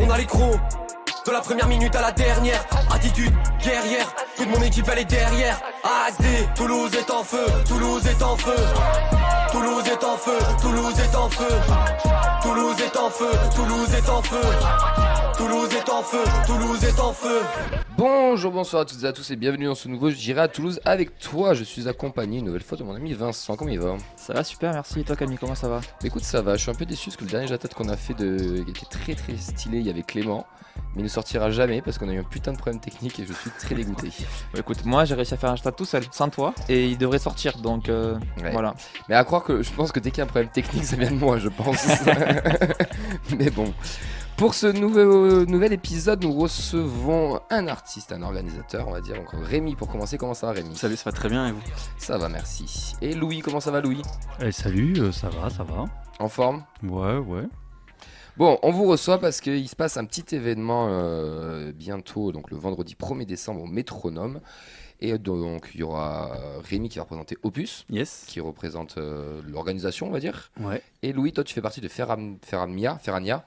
On a les crocs, de la première minute à la dernière. Attitude guerrière, toute mon équipe elle est derrière. ASD, Toulouse est en feu, Toulouse est en feu. Toulouse est en feu, Toulouse est en feu. Toulouse est en feu, Toulouse est en feu. Toulouse est en feu, Toulouse est en feu. Bonjour, bonsoir à toutes et à tous et bienvenue dans ce nouveau J'irai à Toulouse avec toi. Je suis accompagné une nouvelle fois de mon ami Vincent. Comment il va? Ça va super, merci. Et toi Camille, comment ça va? Écoute, ça va. Je suis un peu déçu parce que le dernier jatate qu'on a fait qui était très très stylé, il y avait Clément. Mais il ne sortira jamais parce qu'on a eu un putain de problème technique et je suis très dégoûté. Écoute, moi j'ai réussi à faire un jatate tout seul, sans toi, et il devrait sortir donc Ouais. voilà. Mais à croire que je pense que dès qu'il y a un problème technique, ça vient de moi, je pense. Mais bon. Pour ce nouvel épisode, nous recevons un artiste, un organisateur, on va dire. Donc Rémi pour commencer. Comment ça va, Rémi? Salut, ça va très bien et vous? Ça va, merci. Et Louis, comment ça va, Louis? Salut, ça va, ça va. En forme? Ouais. Bon, on vous reçoit parce qu'il se passe un petit événement bientôt, donc le vendredi 1er décembre au Métronome. Et donc il y aura Rémi qui va représenter Opus, Yes. qui représente l'organisation, on va dire. Ouais. Et Louis, toi tu fais partie de Ferramia. Ferramia.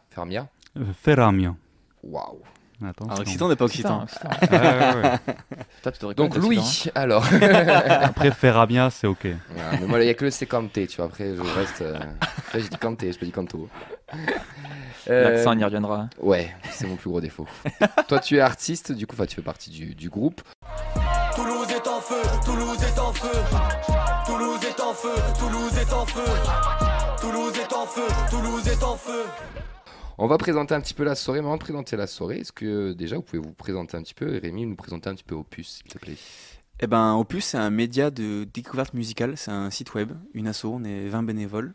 Waouh. Attends. Alors occitan n'est pas occitan. Ouais. Toi, tu devrais Donc connaître Louis, l'occitan, alors. Après Ferramia, c'est ok. Voilà, mais moi il n'y a que le C Canté, tu vois. Après je reste. Après je dis Canté, je peux dire Canto. L'accent, on y reviendra. Ouais, c'est mon plus gros défaut. Toi tu es artiste, du coup tu fais partie du groupe. Toulouse est en feu, Toulouse est en feu. Toulouse est en feu, Toulouse est en feu. Toulouse est en feu, Toulouse est en feu. On va présenter un petit peu la soirée, mais avant de présenter la soirée, est-ce que déjà vous pouvez vous présenter un petit peu, et Rémi nous présenter un petit peu Opus, s'il te plaît? Eh ben, Opus, c'est un média de découverte musicale, c'est un site web, une asso, on est 20 bénévoles,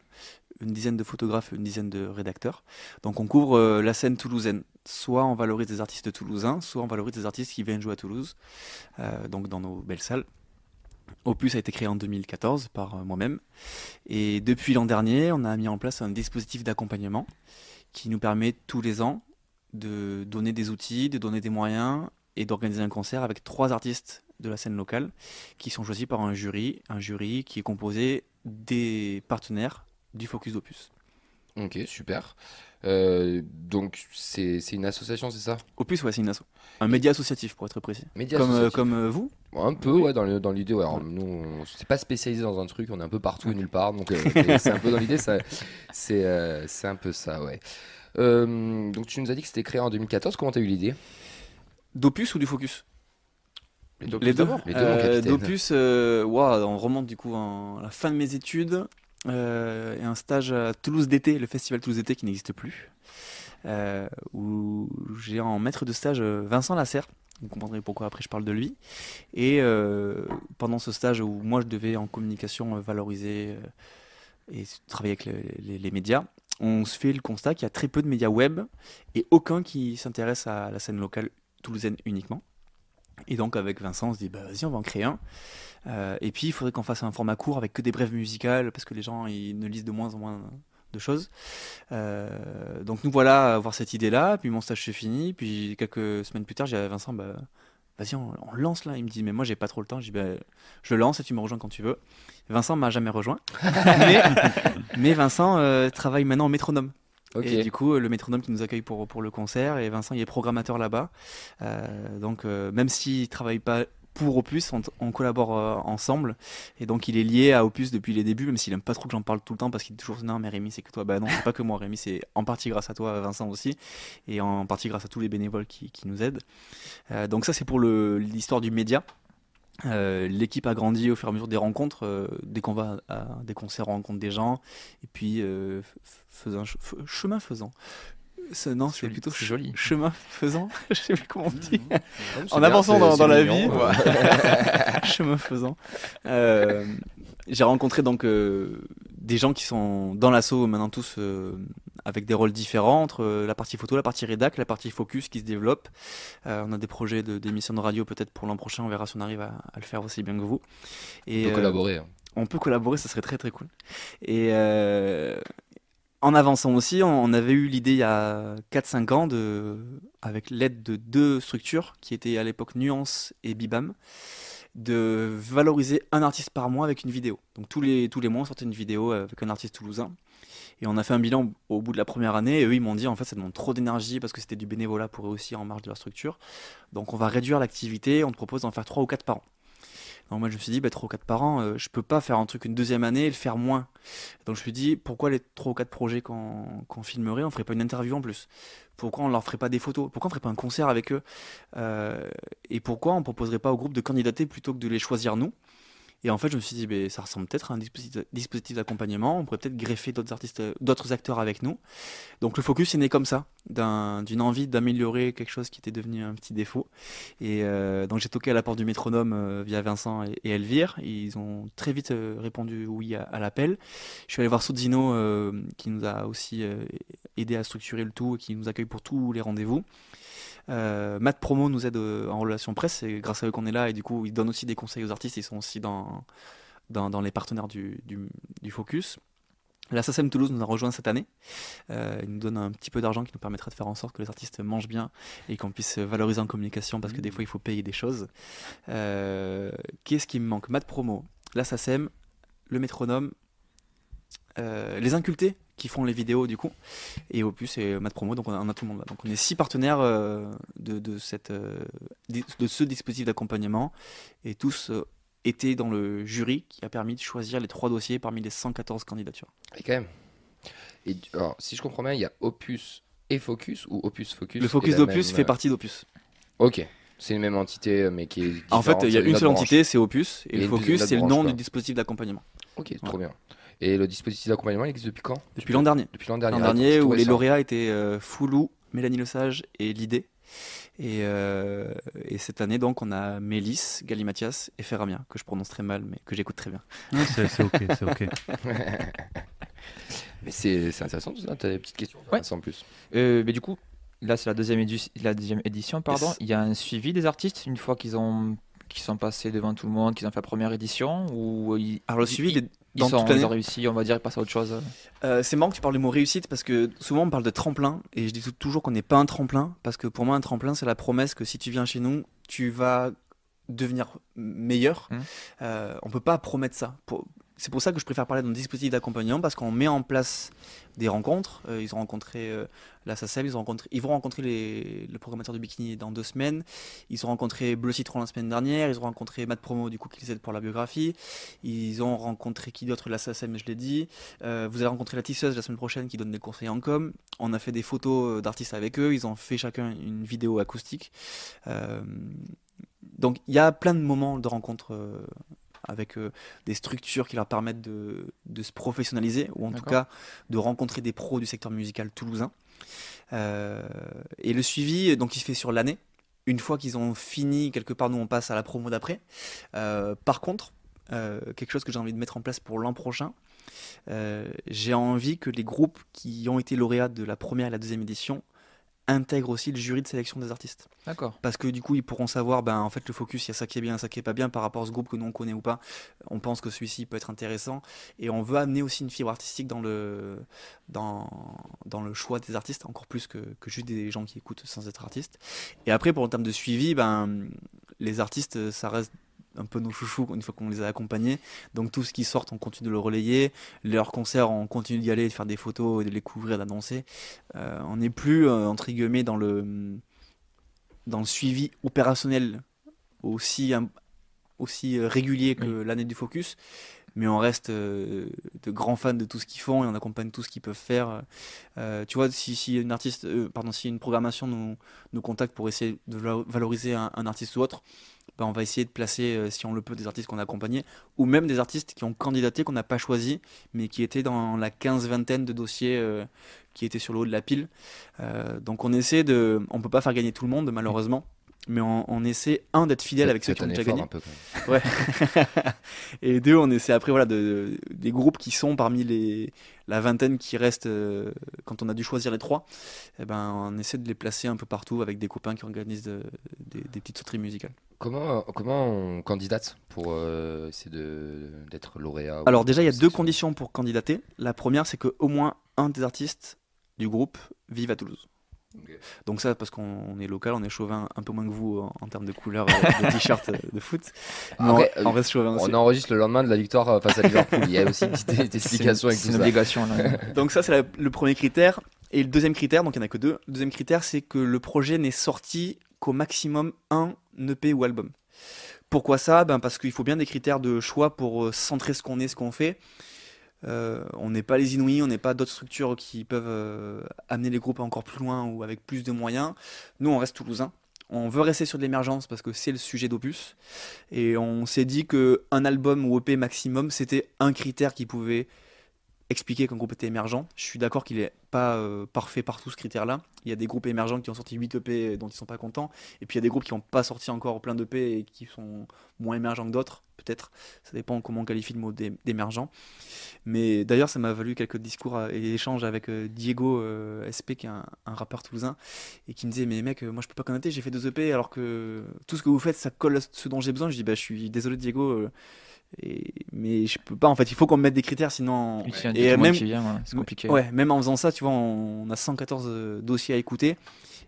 une dizaine de photographes, une dizaine de rédacteurs. Donc on couvre la scène toulousaine. Soit on valorise des artistes toulousains, soit on valorise des artistes qui viennent jouer à Toulouse, donc dans nos belles salles. Opus a été créé en 2014 par moi-même. Et depuis l'an dernier, on a mis en place un dispositif d'accompagnement qui nous permet tous les ans de donner des outils, de donner des moyens et d'organiser un concert avec 3 artistes de la scène locale qui sont choisis par un jury qui est composé des partenaires du Focus d'Opus. Ok, super. Donc c'est une association, c'est ça? Opus, ouais, c'est une asso. Un média associatif pour être précis. Média Comme, associatif. comme vous. Bon, un peu, ouais, dans l'idée. Ouais. Alors, nous, on s'est pas spécialisé dans un truc, on est un peu partout et nulle part. Donc mais c'est un peu dans l'idée, c'est un peu ça, ouais. Donc tu nous as dit que c'était créé en 2014. Comment t'as eu l'idée? D'Opus ou du Focus? Les deux. Les deux. Les deux, mon capitaine. D'Opus, on remonte du coup à la fin de mes études et un stage à Toulouse d'été, le festival Toulouse d'été qui n'existe plus, où j'ai en maître de stage Vincent Lasserre. Vous comprendrez pourquoi après je parle de lui. Et pendant ce stage où moi je devais en communication valoriser et travailler avec les médias, on se fait le constat qu'il y a très peu de médias web et aucun qui s'intéresse à la scène locale toulousaine uniquement. Et donc avec Vincent on se dit vas-y on va en créer un. Et puis il faudrait qu'on fasse un format court avec que des brèves musicales parce que les gens ils ne lisent de moins en moins de choses. Donc nous voilà à avoir cette idée-là, puis mon stage c'est fini, puis quelques semaines plus tard j'ai dit à Vincent vas-y on lance là. Il me dit mais moi j'ai pas trop le temps, je dis je le lance et tu me rejoins quand tu veux. Vincent m'a jamais rejoint, mais Vincent travaille maintenant au Métronome. Okay. Et du coup, le Métronome qui nous accueille pour le concert, et Vincent il est programmateur là-bas. Donc même s'il ne travaille pas pour Opus, on collabore ensemble. Et donc il est lié à Opus depuis les débuts, même s'il n'aime pas trop que j'en parle tout le temps, parce qu'il dit toujours non mais Rémi c'est que toi. Bah non, c'est pas que moi Rémi, c'est en partie grâce à toi Vincent aussi, et en partie grâce à tous les bénévoles qui nous aident. Donc ça c'est pour l'histoire du média. L'équipe a grandi au fur et à mesure des rencontres. Dès qu'on va à des concerts, on rencontre des gens. Et puis, chemin faisant. Non, c'est plutôt joli. Chemin faisant. Je sais plus comment on dit. En bien, avançant dans la mignon, vie. ouais. Chemin faisant. J'ai rencontré donc des gens qui sont dans l'asso maintenant tous avec des rôles différents entre la partie photo, la partie rédac, la partie focus qui se développe. On a des projets d'émissions de radio peut-être pour l'an prochain, on verra si on arrive à le faire aussi bien que vous. Et, On peut collaborer. Hein. On peut collaborer, ça serait très très cool. Et en avançant aussi, on avait eu l'idée il y a 4-5 ans, avec l'aide de 2 structures qui étaient à l'époque Nuance et Bibam, de valoriser un artiste par mois avec une vidéo. Donc tous les mois, on sortait une vidéo avec un artiste toulousain. Et on a fait un bilan au bout de la première année, et eux ils m'ont dit en fait ça demande trop d'énergie parce que c'était du bénévolat pour eux aussi en marge de leur structure. Donc on va réduire l'activité, on te propose d'en faire 3 ou 4 par an. Donc moi je me suis dit 3 ou 4 par an, je peux pas faire un truc une deuxième année et le faire moins. Donc je me suis dit pourquoi les 3 ou 4 projets qu'on filmerait, on ferait pas une interview en plus? Pourquoi on leur ferait pas des photos? Pourquoi on ferait pas un concert avec eux? Et pourquoi on proposerait pas au groupe de candidater plutôt que de les choisir nous? Et en fait, je me suis dit, ça ressemble peut-être à un dispositif d'accompagnement. On pourrait peut-être greffer d'autres artistes, d'autres acteurs avec nous. Donc le focus est né comme ça, d'une envie d'améliorer quelque chose qui était devenu un petit défaut. Et donc j'ai toqué à la porte du métronome via Vincent et Elvire. Ils ont très vite répondu oui à l'appel. Je suis allé voir Souzino qui nous a aussi aidé à structurer le tout et qui nous accueille pour tous les rendez-vous. Matt Promo nous aide en relation presse, c'est grâce à eux qu'on est là et du coup ils donnent aussi des conseils aux artistes, ils sont aussi dans les partenaires du Focus. La SACEM Toulouse nous a rejoint cette année, ils nous donnent un petit peu d'argent qui nous permettra de faire en sorte que les artistes mangent bien et qu'on puisse valoriser en communication parce que des fois il faut payer des choses. Qu'est-ce qui me manque? Matt Promo, la SACEM, le métronome, les incultés qui font les vidéos du coup, et Opus et Matt Promo, donc on a tout le monde là. Donc on est 6 partenaires de ce dispositif d'accompagnement, et tous étaient dans le jury qui a permis de choisir les 3 dossiers parmi les 114 candidatures. Et quand même. Et alors, si je comprends bien, il y a Opus et Focus, ou Opus Focus? Le Focus d'Opus fait partie d'Opus. Ok. C'est une même entité, mais qui est différente. En fait, il y a une seule entité, c'est Opus, et Et le une Focus, c'est le branche, nom quoi. du dispositif d'accompagnement. Ok, trop bien. Et le dispositif d'accompagnement, il existe depuis quand? Depuis l'an dernier. Depuis l'an dernier. L'an Ah, donc dernier, c'est tout où les récent. lauréats étaient Foulou, Mélanie Lesage et Lidé. Et cette année, donc, on a Mélisse, Galimatias et Ferramia, que je prononce très mal, mais que j'écoute très bien. Non, c'est ok, c'est ok. Mais c'est intéressant tout ça, t'as des petites questions Ouais. en plus. Mais du coup, là c'est la deuxième édition, pardon. Yes. Il y a un suivi des artistes une fois qu'ils sont passés devant tout le monde, qu'ils ont fait la première édition, ou Alors, le suivi, ils dans toute ont l'année. réussi, on va dire, ils passent à autre chose. C'est marrant que tu parles du mot réussite parce que souvent on parle de tremplin et je dis toujours qu'on n'est pas un tremplin parce que pour moi un tremplin c'est la promesse que si tu viens chez nous tu vas devenir meilleur. On peut pas promettre ça. C'est pour ça que je préfère parler d'un dispositif d'accompagnement parce qu'on met en place des rencontres. Ils ont rencontré la SACEM, ils vont rencontrer le programmateur du Bikini dans 2 semaines. Ils ont rencontré Bleu Citron la semaine dernière. Ils ont rencontré Matt Promo du coup qui les aide pour la biographie. Ils ont rencontré qui d'autre? La SACEM, je l'ai dit. Vous allez rencontrer la tisseuse la semaine prochaine qui donne des conseils en com. On a fait des photos d'artistes avec eux. Ils ont fait chacun une vidéo acoustique. Donc il y a plein de moments de rencontre avec des structures qui leur permettent de se professionnaliser ou en tout cas de rencontrer des pros du secteur musical toulousain. Et le suivi, donc, il se fait sur l'année. Une fois qu'ils ont fini, quelque part, nous on passe à la promo d'après. Par contre, quelque chose que j'ai envie de mettre en place pour l'an prochain, j'ai envie que les groupes qui ont été lauréats de la première et la deuxième édition intègrent aussi le jury de sélection des artistes. D'accord. Parce que du coup, ils pourront savoir, en fait, le focus, il y a ça qui est bien, ça qui est pas bien par rapport à ce groupe que nous on connaît ou pas. On pense que celui-ci peut être intéressant et on veut amener aussi une fibre artistique dans le choix des artistes, encore plus que juste des gens qui écoutent sans être artistes. Et après, pour le terme de suivi, les artistes, ça reste un peu nos chouchous une fois qu'on les a accompagnés. Donc tout ce qui sort, on continue de le relayer. Leurs concerts, on continue d'y aller, de faire des photos, de les couvrir, d'annoncer. On n'est plus, entre guillemets, dans le suivi opérationnel aussi régulier que l'année du Focus. Mais on reste de grands fans de tout ce qu'ils font et on accompagne tout ce qu'ils peuvent faire. Tu vois, si une programmation nous contacte pour essayer de valoriser un artiste ou autre, on va essayer de placer, si on le peut, des artistes qu'on a accompagnés ou même des artistes qui ont candidaté, qu'on n'a pas choisi, mais qui étaient dans la 15-20 de dossiers qui étaient sur le haut de la pile. Donc on essaie on peut pas faire gagner tout le monde, malheureusement. Mais on essaie, d'être fidèle avec ceux qui ont déjà gagné. Ouais. Et 2, on essaie après des groupes qui sont parmi la vingtaine qui restent quand on a dû choisir les 3. On essaie de les placer un peu partout avec des copains qui organisent des petites sauteries musicales. Comment on candidate pour essayer d'être lauréat? Alors déjà, il y a 2 conditions pour candidater. La première, c'est qu'au moins un des artistes du groupe vive à Toulouse. Ok. Donc ça, parce qu'on est local, on est chauvin un peu moins que vous en termes de couleur de t-shirt de foot. Mais Après, on reste chauvin aussi. On enregistre le lendemain de la victoire face à Liverpool. Il y a aussi une petite explication avec C'est tout une ça. obligation. Là. Donc ça, c'est le premier critère. Et le deuxième critère, donc il n'y en a que deux. Le deuxième critère, c'est que le projet n'est sorti qu'au maximum un EP ou album. Pourquoi ça? Parce qu'il faut bien des critères de choix pour centrer ce qu'on est, ce qu'on fait. On n'est pas les Inouïs, on n'est pas d'autres structures qui peuvent amener les groupes encore plus loin ou avec plus de moyens. Nous, on reste toulousains. On veut rester sur de l'émergence parce que c'est le sujet d'Opus. Et on s'est dit qu'un album ou EP maximum, c'était un critère qui pouvait expliquer qu'un groupe était émergent. Je suis d'accord qu'il n'est pas parfait partout ce critère-là. Il y a des groupes émergents qui ont sorti 8 EP dont ils ne sont pas contents. Et puis il y a des groupes qui n'ont pas sorti encore plein d'EP et qui sont moins émergents que d'autres, peut-être. Ça dépend comment on qualifie le mot d'émergent. Mais d'ailleurs, ça m'a valu quelques discours et échanges avec Diego SP, qui est un rappeur toulousain, et qui me disait, mais mec, moi je peux pas candidater, j'ai fait 2 EP alors que tout ce que vous faites, ça colle à ce dont j'ai besoin. Je dis, je suis désolé Diego. Mais je peux pas, en fait, il faut qu'on me mette des critères, sinon. Et même qui vient, ouais, c'est compliqué. Ouais, même en faisant ça, tu vois, on a 114 dossiers à écouter,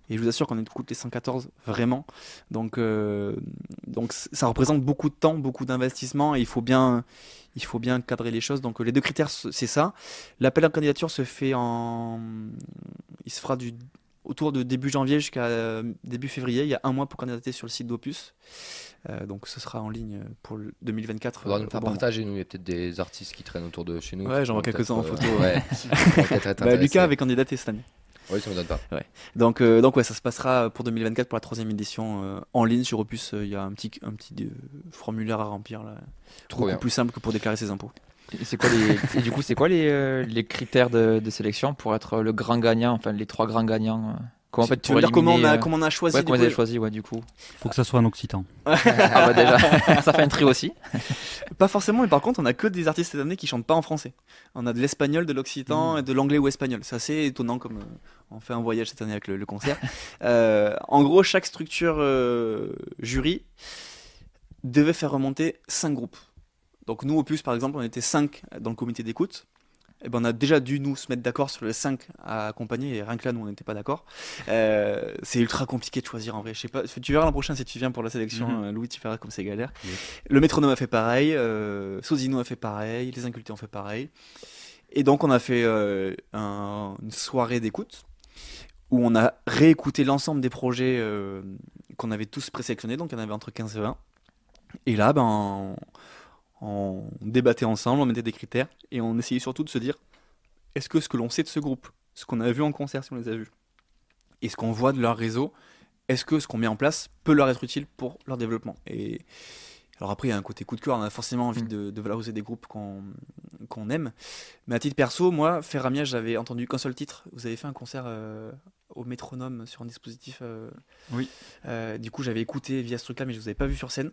et je vous assure qu'on écoute les 114 vraiment. Donc ça représente beaucoup de temps, beaucoup d'investissement, et il faut bien cadrer les choses. Donc les deux critères, c'est ça. L'appel à candidature se fait il se fera autour de début janvier jusqu'à début février. Il y a un mois pour candidater sur le site d'Opus. Donc ce sera en ligne pour le 2024. Faudra nous faire partager, nous, il y a peut-être des artistes qui traînent autour de chez nous. Ouais, j'en vois quelques-uns en photo. Ouais. Lucas avait candidaté cette année. Oui, ça me donne pas. Ouais. Donc ouais, ça se passera pour 2024 pour la 3e édition en ligne sur Opus. Il y a un petit formulaire à remplir là. Trop bien. Plus simple que pour déclarer ses impôts. Et du coup, c'est quoi les critères de sélection pour être le grand gagnant, enfin les 3 grands gagnants Comment, en fait, tu veux dire comment on a choisi? Ouais, comment vous avez choisi, ouais, du coup. Faut que ça soit un occitan. Ah bah déjà, ça fait un tri aussi. Pas forcément, mais par contre, on a que des artistes cette année qui chantent pas en français. On a de l'espagnol, de l'occitan et de l'anglais ou espagnol. C'est assez étonnant comme on fait un voyage cette année avec le concert. En gros, chaque structure jury devait faire remonter 5 groupes. Donc nous, Opus, par exemple, on était 5 dans le comité d'écoute. Et on a déjà dû nous se mettre d'accord sur les 5 à accompagner, et rien que là, nous, on n'était pas d'accord. C'est ultra compliqué de choisir en vrai. Je sais pas, tu verras l'an prochain si tu viens pour la sélection, Louis, tu verras comme c'est galère. Le Métronome a fait pareil, Sosino a fait pareil, les Incultés ont fait pareil. Et donc, on a fait une soirée d'écoute où on a réécouté l'ensemble des projets qu'on avait tous présélectionnés, donc il y en avait entre 15 et 20. Et là, on débattait ensemble, on mettait des critères, et on essayait surtout de se dire, est-ce que ce que l'on sait de ce groupe, ce qu'on a vu en concert si on les a vus, et ce qu'on voit de leur réseau, est-ce que ce qu'on met en place peut leur être utile pour leur développement? Et alors après, il y a un côté coup de cœur, on a forcément envie de valoriser des groupes qu'on aime. Mais à titre perso, moi, Ferramiage, j'avais entendu qu'un seul titre. Vous avez fait un concert au Métronome sur un dispositif. Oui. Du coup, j'avais écouté via ce truc-là, mais je ne vous avais pas vu sur scène.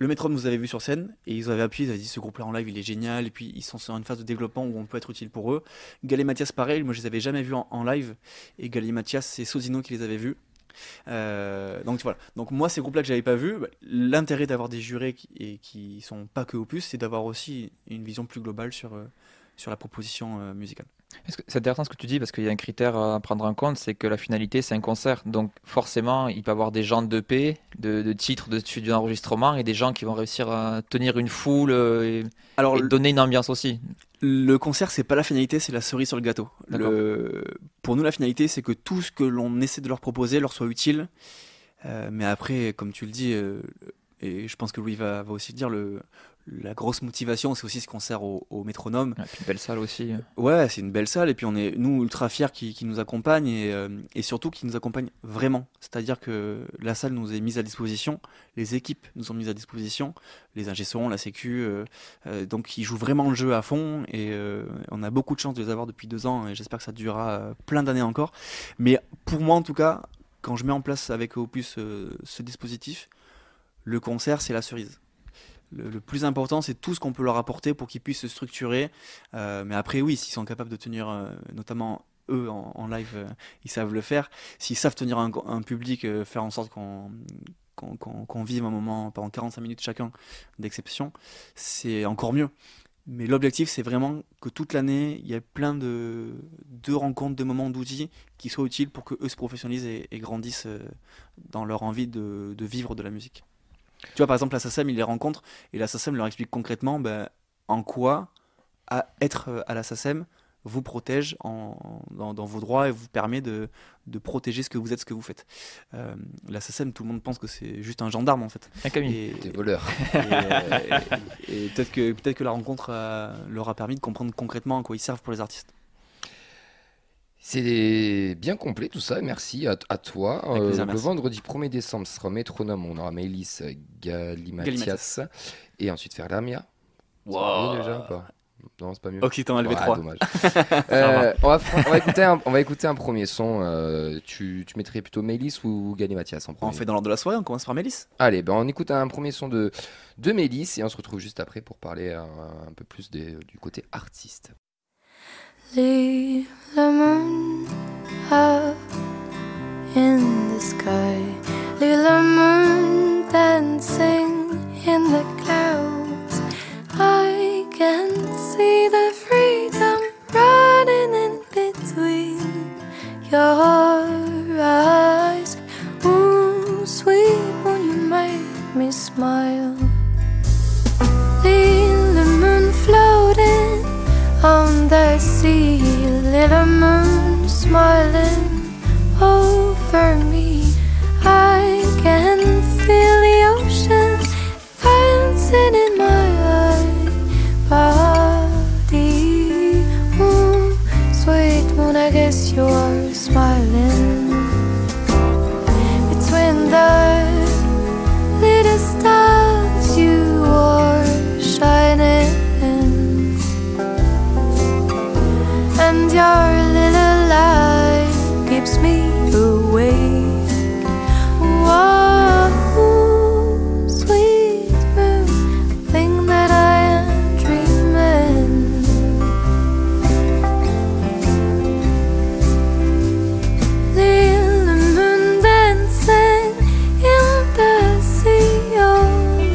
Le Métronome, vous avez vu sur scène, et ils avaient appuyé, ils avaient dit ce groupe-là en live, il est génial, et puis ils sont sur une phase de développement où on peut être utile pour eux. Gal et Mathias, pareil, moi je les avais jamais vus en live, et Gal et Mathias, c'est Sosino qui les avait vus. Donc voilà. Donc moi, ces groupes-là que j'avais pas vus, l'intérêt d'avoir des jurés qui sont pas que Opus, c'est d'avoir aussi une vision plus globale sur la proposition musicale. C'est intéressant ce que tu dis parce qu'il y a un critère à prendre en compte, c'est que la finalité c'est un concert. Donc forcément il peut y avoir des gens d'EP, de titres, de studio d'enregistrement et des gens qui vont réussir à tenir une foule et donner une ambiance aussi. Le concert c'est pas la finalité, c'est la cerise sur le gâteau. Pour nous la finalité c'est que tout ce que l'on essaie de leur proposer leur soit utile. Mais après comme tu le dis, et je pense que Louis va aussi le dire, la grosse motivation, c'est aussi ce concert au Métronome. Et puis une belle salle aussi. Ouais, c'est une belle salle. Et puis on est, nous, ultra fiers qui nous accompagnent et surtout qui nous accompagnent vraiment. C'est-à-dire que la salle nous est mise à disposition, les équipes nous sont mises à disposition, les ingé son, la sécu. Donc ils jouent vraiment le jeu à fond et on a beaucoup de chance de les avoir depuis 2 ans et j'espère que ça durera plein d'années encore. Mais pour moi, en tout cas, quand je mets en place avec Opus ce dispositif, le concert, c'est la cerise. Le plus important, c'est tout ce qu'on peut leur apporter pour qu'ils puissent se structurer. Mais après, oui, s'ils sont capables de tenir, notamment eux en live, ils savent le faire. S'ils savent tenir un public, faire en sorte qu'on vive un moment pendant 45 minutes chacun d'exception, c'est encore mieux. Mais l'objectif, c'est vraiment que toute l'année, il y ait plein de rencontres, de moments, d'outils qui soient utiles pour qu'eux se professionnalisent et grandissent dans leur envie de vivre de la musique. Tu vois, par exemple, la SACEM, ils les rencontrent et la SACEM leur explique concrètement en quoi être à la SACEM vous protège dans vos droits et vous permet de protéger ce que vous êtes, ce que vous faites. La SACEM, tout le monde pense que c'est juste un gendarme en fait. Un camion. Des voleurs. Et peut-être que la rencontre leur a permis de comprendre concrètement à quoi ils servent pour les artistes. C'est bien complet tout ça, merci à toi. Avec plaisir, Le merci. vendredi 1er décembre, ce sera Métronome, on aura Maëlys Galimatias et ensuite faire Lamia. C'est mieux déjà ou pas? Non, c'est pas mieux. Occitan Ouais, LV3. dommage. On va écouter un premier son. Tu mettrais plutôt Maëlys ou Galimatias en On premier? fait dans l'ordre de la soirée, on commence par Mélisse. Allez, ben on écoute un premier son de Maëlys et on se retrouve juste après pour parler un peu plus du côté artiste. Leave the moon up in the sky. Leave the moon dancing in the clouds. I can see the freedom running in between your eyes. Ooh, sweet when you make me smile. Leave the moon floating on the sea, little moon smiling over me. I can feel the ocean dancing in my body. Ooh, sweet moon, I guess you're smiling. Between the little stars you are shining, and your little light keeps me awake. Whoa, sweet moon, think that I am dreaming. Little moon dancing in the sea, oh,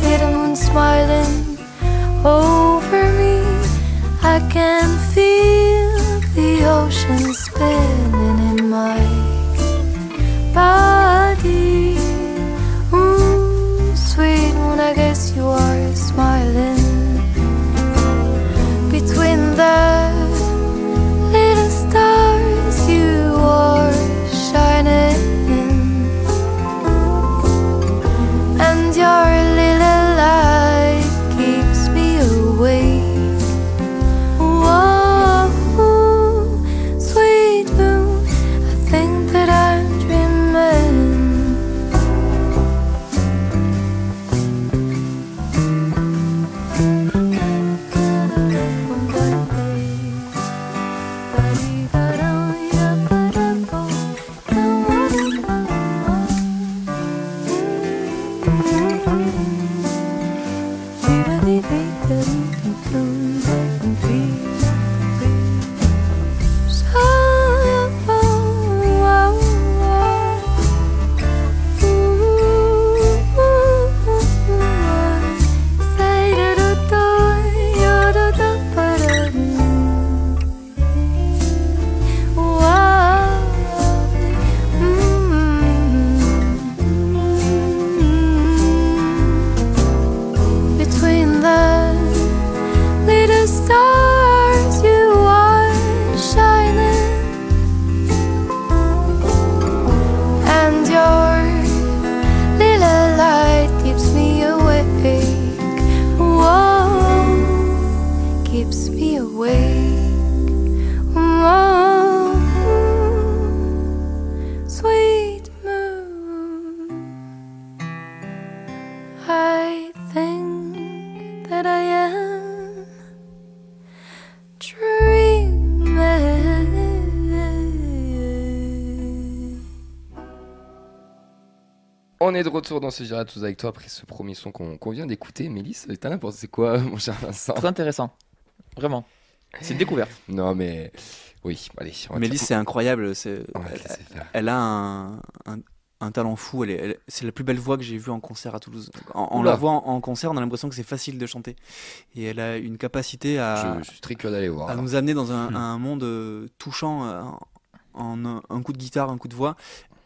little moon smiling over me. I can feel the ocean spinning in my body. Ooh, sweet moon, I guess you are smiling. Between the little stars you are shining, and your little light keeps me awake. Whoa, sweet moon, I think that I'm dreaming. Between the little stars you are shining, and your little light keeps me awake. Whoa, keeps me awake. Whoa, sweet moon, I think that I am dreaming. On est de retour dans ce J'irai tous avec toi après ce premier son qu'on vient d'écouter. Mélisse, t'as n'importe quoi, mon cher Vincent? Très intéressant. Vraiment. C'est une découverte. Non, mais oui, allez. Mélisse, c'est incroyable. on va te laisser faire. Elle a un talent fou. C'est la plus belle voix que j'ai vue en concert à Toulouse. En Oula. la voit en concert, on a l'impression que c'est facile de chanter. Et elle a une capacité Je suis très curieux d'aller voir. à alors. nous amener dans un monde touchant en un coup de guitare, un coup de voix.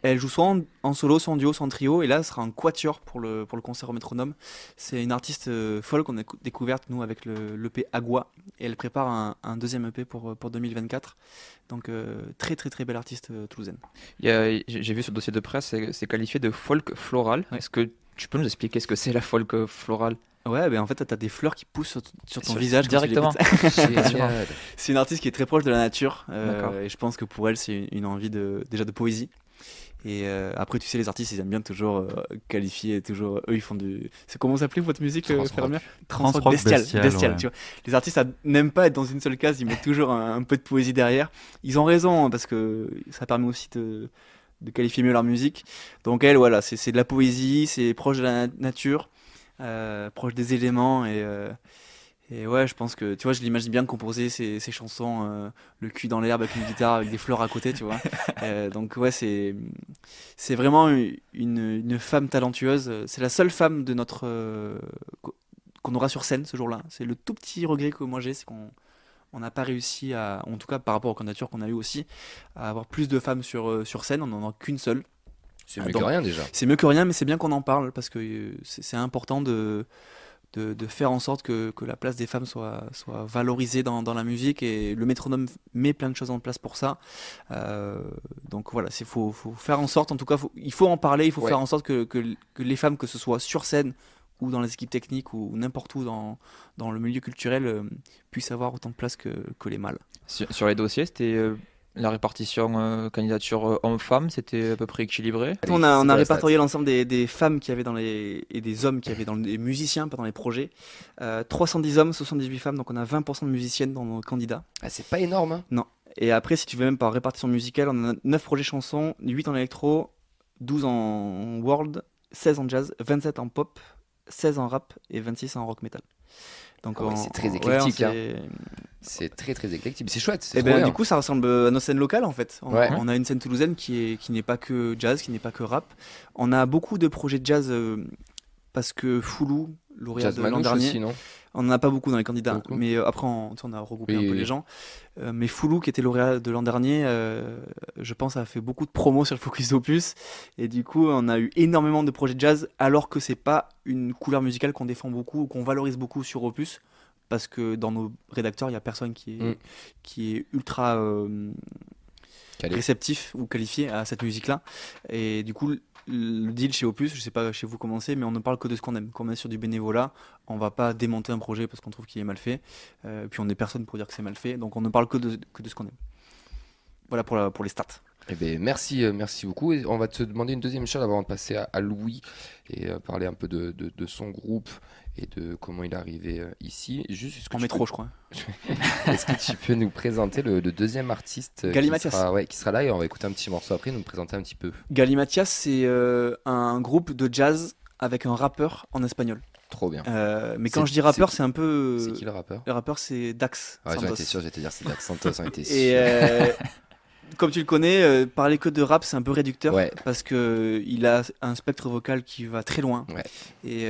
Elle joue soit en solo, soit en duo, soit en trio. Et là, ce sera un quatuor pour le concert au Métronome. C'est une artiste folk qu'on a découverte, nous, avec l'EP Agua. Et elle prépare un deuxième EP pour 2024. Donc, très, très, très belle artiste toulousaine. J'ai vu sur le dossier de presse, c'est qualifié de folk floral. Ouais. Est-ce que tu peux nous expliquer ce que c'est la folk florale? Ouais, ben en fait, t'as des fleurs qui poussent sur ton Sur- visage quand tu directement. l'écoutes. Génial. C'est une artiste qui est très proche de la nature. D'accord. Et je pense que pour elle, c'est une envie déjà de poésie. Et après, tu sais, les artistes, ils aiment bien toujours qualifier, toujours. Eux, ils font du. C'est comment s'appelait votre musique, Trans-rock. Fermier Trans-rock bestial, bestial, ouais. tu vois. Les artistes n'aiment pas être dans une seule case, ils mettent toujours un peu de poésie derrière. Ils ont raison, hein, parce que ça permet aussi de qualifier mieux leur musique. Donc, elle, voilà, c'est de la poésie, c'est proche de la nature, proche des éléments. Et ouais, je pense que, tu vois, je l'imagine bien composer ces chansons, le cul dans l'herbe avec une guitare, avec des fleurs à côté, tu vois. Donc ouais, c'est vraiment une femme talentueuse. C'est la seule femme de qu'on aura sur scène ce jour-là. C'est le tout petit regret que moi j'ai, c'est qu'on n'a pas réussi en tout cas par rapport aux candidatures qu'on a eues aussi, à avoir plus de femmes sur scène. On n'en a qu'une seule. C'est mieux Donc, que rien déjà. C'est mieux que rien, mais c'est bien qu'on en parle parce que c'est important de faire en sorte que la place des femmes soit valorisée dans la musique, et le Métronome met plein de choses en place pour ça. Donc voilà, faut faire en sorte, en tout cas, il faut en parler, il faut Ouais. faire en sorte que les femmes, que ce soit sur scène ou dans les équipes techniques ou n'importe où dans le milieu culturel, puissent avoir autant de place que les mâles. Sur les dossiers, c'était la répartition candidature homme-femme, c'était à peu près équilibré. On Allez, a c'est quoi la répertorié l'ensemble des femmes qui avaient et des hommes qui avaient des musiciens, pas dans les projets. 310 hommes, 78 femmes, donc on a 20% de musiciennes dans nos candidats. Ah, c'est pas énorme. Hein. Et après, si tu veux même par répartition musicale, on a 9 projets chansons, 8 en électro, 12 en world, 16 en jazz, 27 en pop, 16 en rap et 26 en rock metal. Donc Ah ouais, c'est très ouais, éclectique, on hein. s'est- C'est très très éclectique. C'est chouette. C'est Et trop ben, bien. du coup, ça ressemble à nos scènes locales en fait. Ouais. On a une scène toulousaine qui n'est pas que jazz, qui n'est pas que rap. On a beaucoup de projets de jazz parce que Foulou, lauréat Jazz de l'an Manouche dernier, aussi, non? on n'en a pas beaucoup dans les candidats, Beaucoup. mais après on a regroupé Oui, un peu oui. les gens. Mais Foulou, qui était lauréat de l'an dernier, je pense a fait beaucoup de promos sur le Focus Opus, et du coup on a eu énormément de projets de jazz, alors que c'est pas une couleur musicale qu'on défend beaucoup ou qu'on valorise beaucoup sur Opus, parce que dans nos rédacteurs il y a personne qui est ultra Calé. réceptif ou qualifié à cette musique-là. Et du coup, le deal chez Opus, je sais pas chez vous comment c'est, mais on ne parle que de ce qu'on aime. Quand on est sur du bénévolat, on va pas démonter un projet parce qu'on trouve qu'il est mal fait. Puis on n'est personne pour dire que c'est mal fait. Donc on ne parle que de ce qu'on aime. Voilà pour les stats. Eh ben, merci beaucoup. Et on va te demander une deuxième chose avant de passer à Louis et parler un peu de son groupe et de comment il est arrivé ici. Juste, est-ce que En tu métro, je crois. Est-ce que tu peux nous présenter le deuxième artiste Galimatias. qui sera là, et on va écouter un petit morceau après, nous présenter un petit peu. Galimatias, c'est un groupe de jazz avec un rappeur en espagnol. Trop bien. Mais quand C'est- je dis rappeur, c'est qui- c'est un peu. C'est qui le rappeur? Le rappeur, c'est Dax. Ouais, j'en Santos. étais sûr, j'étais dire c'est Dax Santos, j'en étais Et sûr. comme tu le connais, parler que de rap, c'est un peu réducteur, Ouais. parce que il a un spectre vocal qui va très loin. Ouais. Et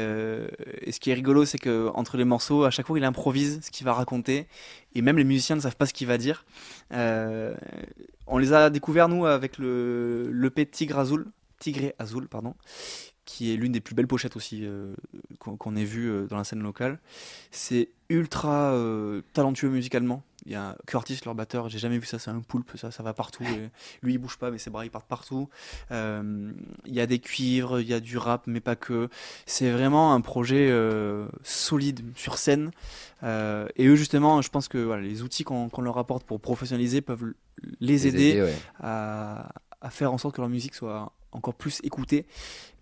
ce qui est rigolo, c'est que entre les morceaux, à chaque fois, il improvise ce qu'il va raconter, et même les musiciens ne savent pas ce qu'il va dire. On les a découverts nous avec l'EP Tigre Azul, pardon, qui est l'une des plus belles pochettes aussi qu'on ait vues dans la scène locale. C'est ultra talentueux musicalement. Il y a Curtis, leur batteur, j'ai jamais vu ça, c'est un poulpe, ça va partout. Et lui, il bouge pas, mais ses bras, ils partent partout. Il y a des cuivres, il y a du rap, mais pas que. C'est vraiment un projet solide sur scène. Et eux, justement, je pense que voilà, les outils qu'on leur apporte pour professionnaliser peuvent les aider ouais. à faire en sorte que leur musique soit encore plus écoutée.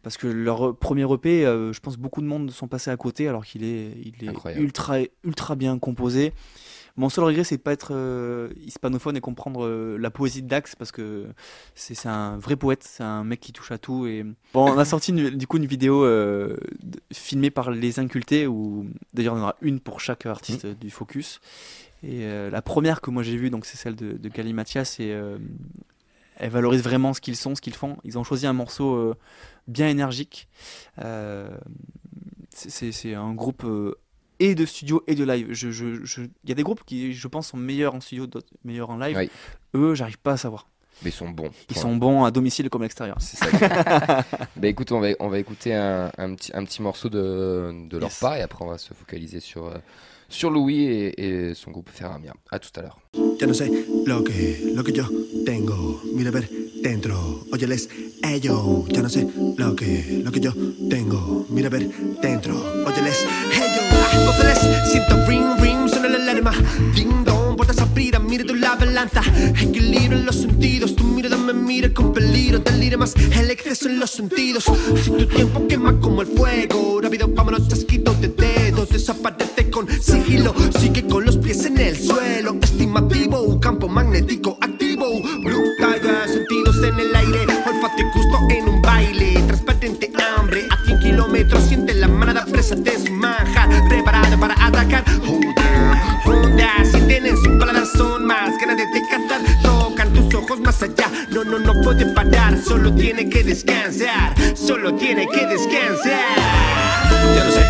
Parce que leur premier EP, je pense que beaucoup de monde sont passés à côté, alors qu'il est Incroyable. ultra bien composé. Mon seul regret, c'est de pas être hispanophone et comprendre la poésie de Dax, parce que c'est un vrai poète, c'est un mec qui touche à tout. Et bon, on a sorti du coup une vidéo filmée par les Incultés, où d'ailleurs il y en aura une pour chaque artiste du Focus. Et la première que moi j'ai vue, donc c'est celle de Galimatias, et elles valorisent vraiment ce qu'ils sont, ce qu'ils font. Ils ont choisi un morceau bien énergique. C'est un groupe et de studio et de live. Il y a des groupes qui, je pense, sont meilleurs en studio, d'autres meilleurs en live. Oui. Eux, j'arrive pas à savoir. Mais ils sont bons. Ils Point. sont bons à domicile comme à l'extérieur. C'est ça. Bah écoute, on va écouter un petit morceau de leur Yes. part et après on va se focaliser sur Louis et son groupe Ferramia. À tout à l'heure. Ya no sé lo que yo tengo. Mira a ver dentro, óyeles, ello. Ya no sé lo que yo tengo. Mira a ver dentro, óyeles, ello. Gózales, siento ring ring, suena la alarma. Ding dong, puertas abridas, mira de la balanza. Equilibrio en los sentidos, tu mirada me mira con peligro. Delire más el exceso en los sentidos. Si tu tiempo quema como el fuego, rápido vámonos, chasquido de dedos. Desaparece con sigilo, sigue con los pies en el suelo. Estimativo, campo magnético activo. Brutal, sentidos en el aire. Olfato y gusto en un baile. Transparente hambre a 100 kilómetros. Siente la manada presa de su manjar. Preparado para atacar. Honda, sienten en su paladar, son más ganas de cazar. Tocan tus ojos más allá. No puede parar. Solo tiene que descansar. Solo tiene que descansar. Ya no sé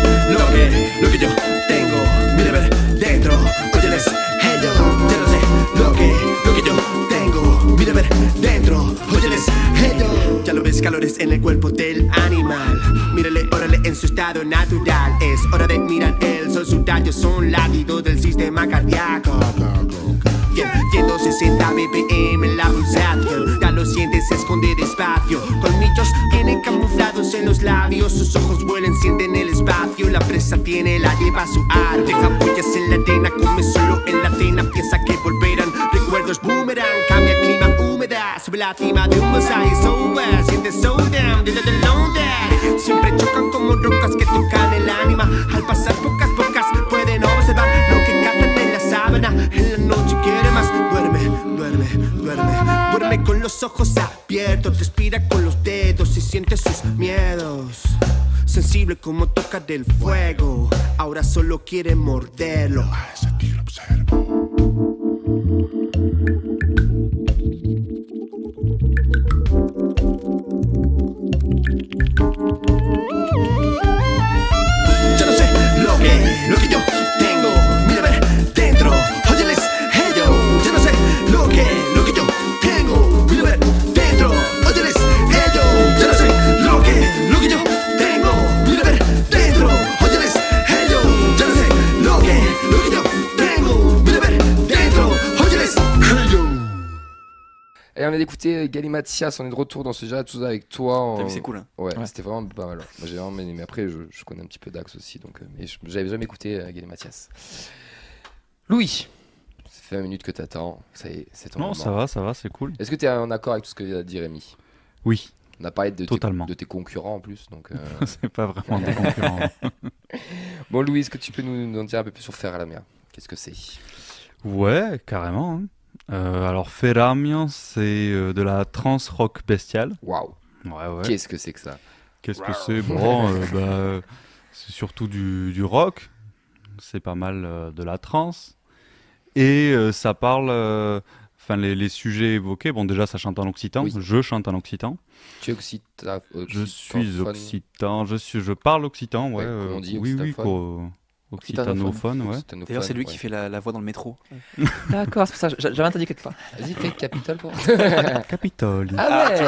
lo que yo tengo. Mira a ver dentro, óyeles, ello. Ya no sé lo que yo tengo. Mira a ver dentro, óyeles, ello. Ya lo ves, calores en el cuerpo del animal. Mírale, órale en su estado natural. Es hora de mirar el sol, sus rayos son latidos del sistema cardíaco. 160 BPM en la pulsación. Ya lo sientes, se esconde despacio. Colmillos tiene camuflados en los labios. Sus ojos vuelan, sienten el espacio. La presa tiene, la lleva a su aro. Deja huellas en la arena, come solo en la cena. Piensa que volverán, recuerdos boomerang. Cambia el clima, humedad. Sube la cima de un mosaico, so well. Siente so down, desde the long day. Siempre chocan como rocas que tocan el ánima. Al pasar pocas pueden observar lo que cazan en la sábana. En la noche quiere más. Duerme con los ojos abiertos. Respira con los dedos y siente sus miedos. Sensible como tocar del fuego. Ahora solo quiere morderlo. Sentir, observo. Ya no sé lo que yo tengo. Mira a ver dentro, óyeles, ello. Ya no sé lo que yo tengo. Mira a ver dentro, óyeles, ello. Ya no sé lo que yo tengo. Mira a ver dentro, óyeles, ello. Ya no sé lo que yo tengo. Mira a ver dentro, óyeles, ello. Et on vient d'écouter Galimatias, on est de retour dans ce jeu tous avec toi. T'as vu, c'est cool. Hein. Ouais, Ouais. c'était vraiment pas mal. Moi j'ai vraiment aimé, mais après je connais un petit peu Dax aussi, donc mais j'avais jamais écouté Galimatias. Louis, ça fait 20 minutes que t'attends, ça y est, c'est ton Non, moment. ça va, c'est cool. Est-ce que tu es en accord avec tout ce que a dit Rémi? Oui, On a parlé de Totalement. de tes concurrents en plus, donc c'est pas vraiment des concurrents. bon Louis, est-ce que tu peux nous en dire un peu plus sur Ferramia? Qu'est-ce que c'est? Ouais, carrément. Hein. Alors, Ferramia, c'est de la trance rock bestiale. Waouh, Ouais. qu'est-ce que c'est que ça? Qu'est-ce que c'est? Bon, c'est surtout du rock. C'est pas mal de la trance. Et ça parle. Enfin, les sujets évoqués. Bon, déjà, ça chante en occitan. Oui. Je chante en occitan. Tu es Je suis occitan. Je parle occitan, ouais. Ouais, comme on dit, oui, occitanophone. Occitanophone, ouais. D'ailleurs, c'est lui qui fait la voix dans le métro. D'accord, c'est pour ça, j'avais entendu quelque part. Vas-y, fais Capitole pour. Capitole. Ah ouais.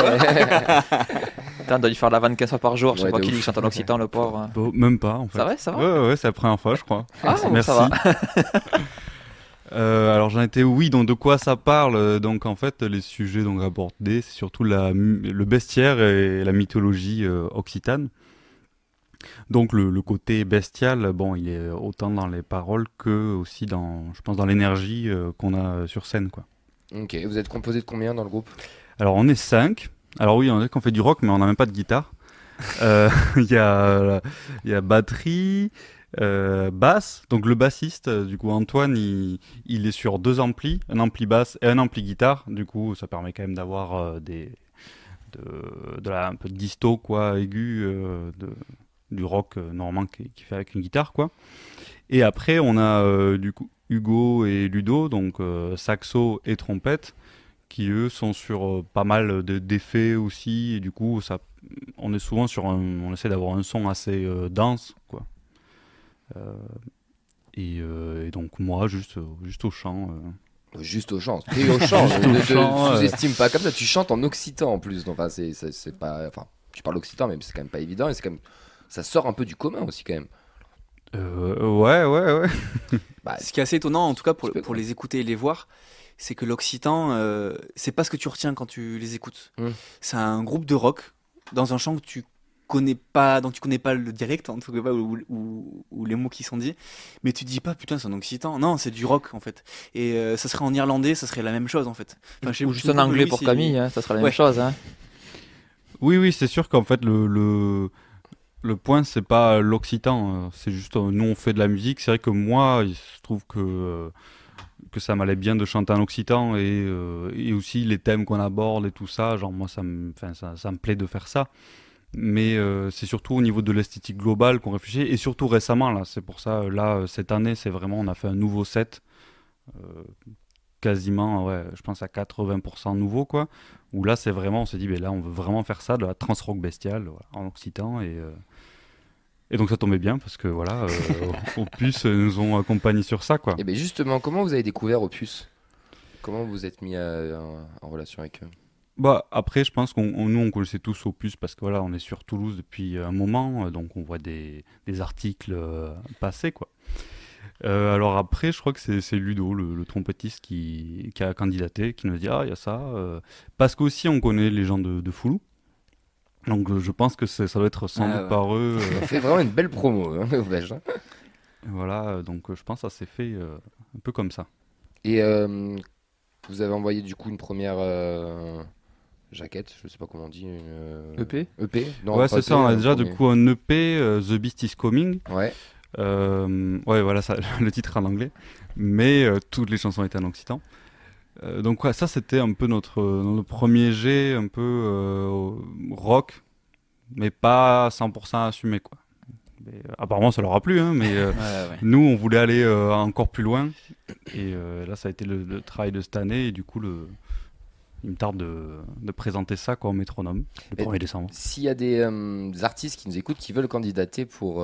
Putain, on doit lui faire la vanne 15 fois par jour, chaque Ouais, fois de qu'il ouf. chante en occitan, le pauvre. Bon, même pas, en fait. Ça va Ouais, c'est la première fois, je crois. Ah, bon, Merci. ça va. Alors j'en étais, oui, donc de quoi ça parle? Donc en fait, les sujets donc abordés, c'est surtout le bestiaire et la mythologie occitane. Donc le côté bestial, bon, il est autant dans les paroles que aussi je pense, dans l'énergie qu'on a sur scène, quoi. Ok, vous êtes composé de combien dans le groupe? Alors on est 5. Alors oui, on dit qu'on fait du rock, mais on n'a même pas de guitare. Il y a batterie, basse. Donc le bassiste, du coup Antoine, il est sur 2 amplis, un ampli basse et un ampli guitare. Du coup, ça permet quand même d'avoir un peu de disto, quoi, aigu, du rock normalement qui fait avec une guitare, quoi. Et après, on a du coup Hugo et Ludo, donc saxo et trompette, qui eux sont sur pas mal d'effets aussi, et du coup on est souvent on essaie d'avoir un son assez dense, quoi. Euh, et donc moi juste au chant. Juste au chant. T'es au chant. Juste au Ne chant, te sous-estime pas comme ça. Tu chantes en occitan en plus. Donc, enfin, c'est pas. Enfin, tu parles occitan, mais c'est quand même pas évident. Et c'est quand même. Ça sort un peu du commun aussi, quand même. Ouais. Bah, Ce qui est assez étonnant, en tout cas pour, petit peu, pour quoi. les écouter et les voir, c'est que l'occitan, c'est pas ce que tu retiens quand tu les écoutes. C'est un groupe de rock dans un chant que tu connais pas, dont tu connais pas le dialecte, en tout cas, ou les mots qui sont dits, mais tu te dis pas putain c'est un occitan. Non, c'est du rock en fait. Et ça serait en irlandais, ça serait la même chose en fait. Enfin, Ou juste en anglais pour Camille, hein, ça sera la même chose. Hein. Oui, c'est sûr qu'en fait le point c'est pas l'occitan, c'est juste nous on fait de la musique. C'est vrai que moi il se trouve que ça m'allait bien de chanter en occitan et aussi les thèmes qu'on aborde et tout ça, genre moi ça me plaît de faire ça. Mais c'est surtout au niveau de l'esthétique globale qu'on réfléchit, et surtout récemment là, c'est pour ça là cette année c'est vraiment on a fait un nouveau set, quasiment ouais, je pense à 80% nouveau quoi, où là c'est vraiment on s'est dit ben là on veut vraiment faire ça, de la trans rock bestiale voilà, en occitan et donc ça tombait bien parce que voilà Opus nous ont accompagnés sur ça quoi. Et bien justement, comment vous avez découvert Opus? Comment vous êtes mis en relation avec eux? Bah après je pense nous on connaissait tous Opus parce que voilà on est sur Toulouse depuis un moment, donc on voit des articles passer quoi. Alors après je crois que c'est Ludo le trompettiste qui a candidaté, qui nous a dit ah il y a ça, parce qu'aussi on connaît les gens de Foulou, donc je pense que ça doit être sans doute ouais. par eux. On fait vraiment une belle promo, hein, au Belge, hein. Voilà donc je pense que ça s'est fait un peu comme ça. Et vous avez envoyé du coup une première jaquette, je sais pas comment on dit, une EP EP? Non, Ouais pas c'est ça, EP, on a un déjà premier. du coup un EP, The Beast is Coming. Ouais. Ouais, voilà, ça, le titre en anglais, mais toutes les chansons étaient en occitan. Donc ouais, ça c'était un peu notre premier jet, un peu rock, mais pas 100% assumé quoi. Mais, apparemment ça leur a plu, hein, mais Ouais. nous on voulait aller encore plus loin, et là ça a été le travail de cette année, et du coup il me tarde de présenter ça quoi, au Métronome le Et 1er décembre. s'il y a des artistes qui nous écoutent, qui veulent candidater pour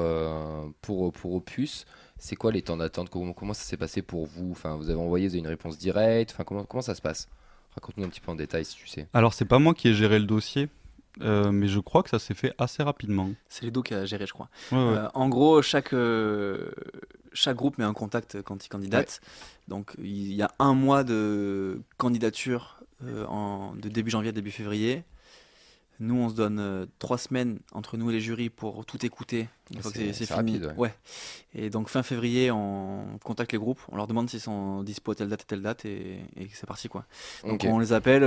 Opus, c'est quoi les temps d'attente? Comment ça s'est passé pour vous? Enfin, vous avez envoyé, vous avez une réponse directe? Enfin, comment ça se passe? Raconte-nous un petit peu en détail si tu sais. Alors c'est pas moi qui ai géré le dossier, mais je crois que ça s'est fait assez rapidement. C'est Ludo qui a géré, je crois. Ouais. En gros, chaque groupe met un contact quand il candidate. Donc, il y a un mois de candidature de début janvier à début février. Nous, on se donne 3 semaines entre nous et les jurys pour tout écouter. Une fois que c'est fini. rapide, ouais. Ouais. Et donc, fin février, on contacte les groupes. On leur demande s'ils sont dispo à telle date et telle date. Et c'est parti, quoi. Donc, Ok. on les appelle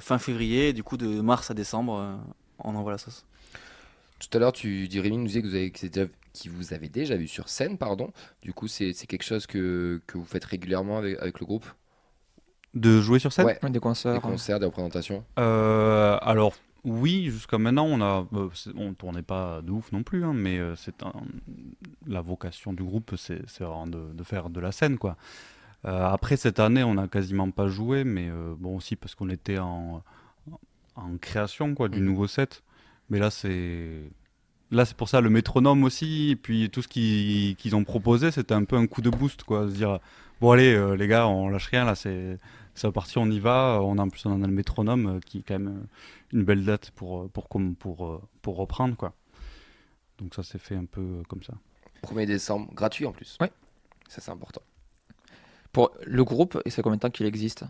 fin février. Et du coup, de mars à décembre, on envoie la sauce. Tout à l'heure, Rémi nous disait qui vous avez déjà vu sur scène, pardon. Du coup, c'est quelque chose que vous faites régulièrement avec le groupe? De jouer sur scène? Ouais, Des des concerts. concerts, des représentations. Alors oui, jusqu'à maintenant on tournait pas de ouf non plus, hein, mais la vocation du groupe c'est vraiment de faire de la scène quoi. Après cette année on a quasiment pas joué, mais bon aussi parce qu'on était en création quoi du nouveau set. Mais là c'est pour ça le métronome aussi, et puis tout ce qu'ils ont proposé c'était un peu un coup de boost quoi, se dire bon allez les gars on lâche rien là, c'est parti, on y va. En plus, on a le métronome qui est quand même une belle date pour reprendre, quoi. Donc ça s'est fait un peu comme ça. 1er décembre, gratuit en plus. Ouais. Ça, c'est important. Pour le groupe, et c'est combien de temps qu'il existe?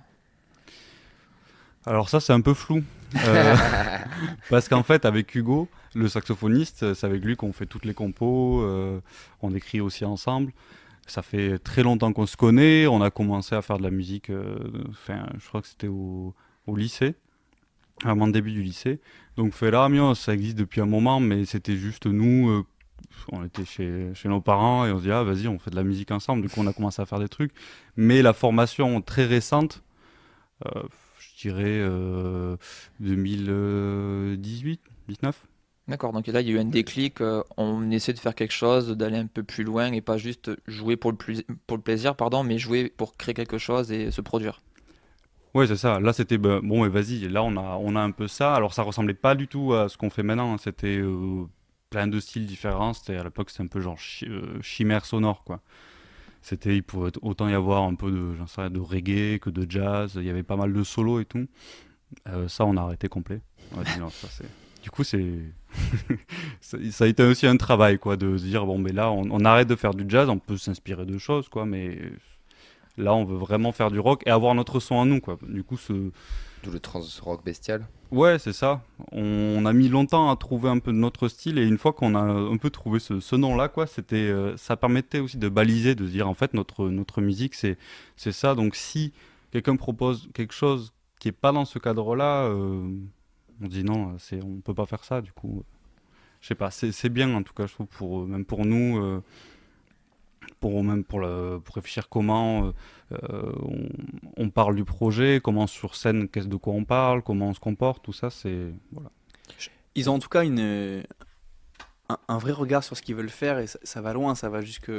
Alors ça, c'est un peu flou. Parce qu'en fait, avec Hugo, le saxophoniste, c'est avec lui qu'on fait toutes les compos. On écrit aussi ensemble. Ça fait très longtemps qu'on se connaît. On a commencé à faire de la musique, je crois que c'était au lycée, vraiment le début du lycée. Donc Feramio, ça existe depuis un moment, mais c'était juste nous. On était chez nos parents et on se dit ah vas-y on fait de la musique ensemble. Du coup on a commencé à faire des trucs. Mais la formation très récente, je dirais 2018, 19. D'accord, donc là il y a eu un déclic, on essaie de faire quelque chose, d'aller un peu plus loin et pas juste jouer pour le plaisir, pardon, mais jouer pour créer quelque chose et se produire. Ouais, c'est ça. Là, c'était bon, mais vas-y. Là, on a un peu ça. Alors, ça ressemblait pas du tout à ce qu'on fait maintenant, hein. C'était plein de styles différents. C'était à l'époque, c'était un peu genre chimère sonore, quoi. Il pouvait autant y avoir un peu de, j'en sais rien, de reggae que de jazz. Il y avait pas mal de solos et tout. Ça, on a arrêté complet. On a dit non, ça c'est. Du coup, ça a été aussi un travail, quoi, de se dire bon, mais là, on arrête de faire du jazz. On peut s'inspirer de choses, quoi, mais là, on veut vraiment faire du rock et avoir notre son à nous, quoi. Du coup, D'où le trans-rock bestial. ouais, c'est ça. On a mis longtemps à trouver un peu notre style et une fois qu'on a un peu trouvé ce nom-là, quoi, ça permettait aussi de baliser, de se dire en fait notre musique c'est ça. Donc si quelqu'un propose quelque chose qui est pas dans ce cadre-là, on dit non, on peut pas faire ça. Du coup, je sais pas, c'est bien en tout cas, je trouve même pour nous. Pour réfléchir comment on parle du projet, comment sur scène, de quoi on parle, comment on se comporte, tout ça, voilà. Ils ont en tout cas un vrai regard sur ce qu'ils veulent faire et ça va loin, ça va jusque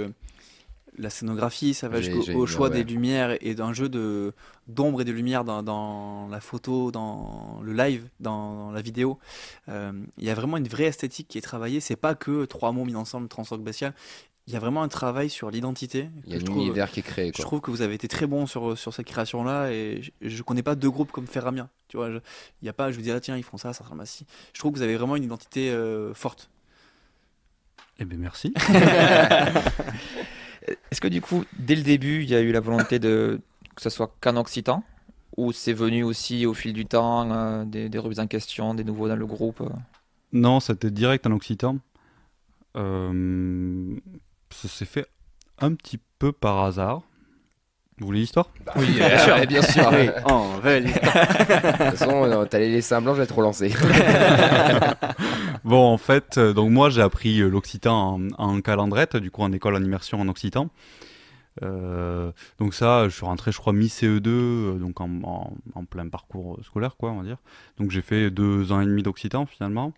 la scénographie, ça va jusqu'au choix des lumières et d'un jeu d'ombre et de lumière dans la photo, dans le live, dans la vidéo. Il y a vraiment une vraie esthétique qui est travaillée, c'est pas que trois mots mis ensemble, trans-rock bestial. Il y a vraiment un travail sur l'identité. Il y a un univers qui est créé, quoi. Je trouve que vous avez été très bon sur cette création-là et je connais pas deux groupes comme Ferramia. Tu vois, il y a pas, je vous dis, ah tiens, ils font ça ressemble à ci. Je trouve que vous avez vraiment une identité forte. Eh bien, merci. Est-ce que du coup, dès le début, il y a eu la volonté que ça soit qu'en occitan, ou c'est venu aussi au fil du temps, des remises en question, des nouveaux dans le groupe Non, c'était direct en occitan. Ça s'est fait un petit peu par hasard. Vous voulez l'histoire ? Oui, bien sûr. Bien sûr. Oui, on veut aller. De toute façon, t'allais laisser un blanc, je vais te relancer. Bon, en fait, donc moi j'ai appris l'occitan en calendrette, du coup en école en immersion en occitan. Donc ça, je suis rentré, je crois, mi-CE2, donc en plein parcours scolaire, quoi, on va dire. Donc j'ai fait 2 ans et demi d'occitan finalement.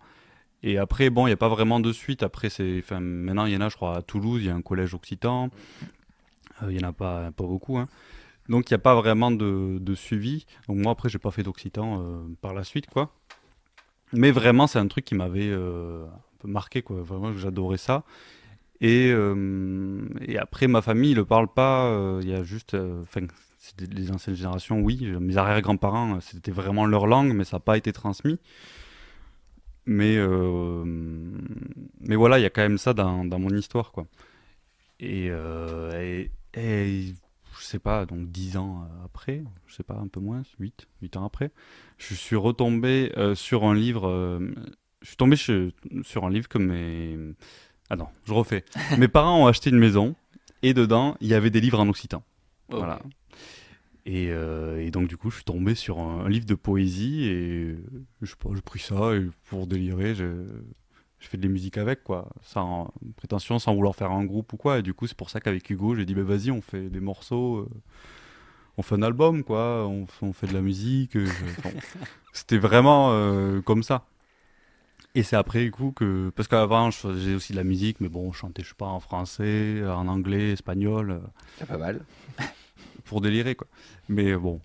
Et après, bon, il n'y a pas vraiment de suite. Après, maintenant, il y en a, je crois, à Toulouse, il y a un collège occitan. Il n'y en a pas beaucoup, hein. Donc, il n'y a pas vraiment de suivi. Donc, moi, après, j'ai pas fait d'occitan par la suite, quoi. Mais vraiment, c'est un truc qui m'avait un peu marqué, quoi. Vraiment, j'adorais ça. Et après, ma famille ne le parle pas. Il y a juste... c'était les anciennes générations, oui. Mes arrière-grands-parents, c'était vraiment leur langue, mais ça n'a pas été transmis. Mais voilà, il y a quand même ça dans mon histoire, quoi. Et je sais pas, donc 10 ans après, je sais pas, un peu moins, 8 ans après, je suis retombé sur un livre. Je suis tombé sur un livre que Ah non, je refais. Mes parents ont acheté une maison et dedans, il y avait des livres en occitan. Oh. Voilà. Et donc du coup, je suis tombé sur un livre de poésie et je sais pas, j'ai pris ça et pour délirer, je fais de la musique avec, quoi, sans prétention, sans vouloir faire un groupe ou quoi. Et du coup, c'est pour ça qu'avec Hugo, j'ai dit, bah, vas-y, on fait des morceaux, on fait un album, quoi, on fait de la musique. C'était vraiment comme ça. Et c'est après, du coup, parce qu'avant, je faisais aussi de la musique, mais bon, je chantais, je sais pas, en français, en anglais, espagnol. C'est pas mal. Pour délirer, quoi. Mais bon.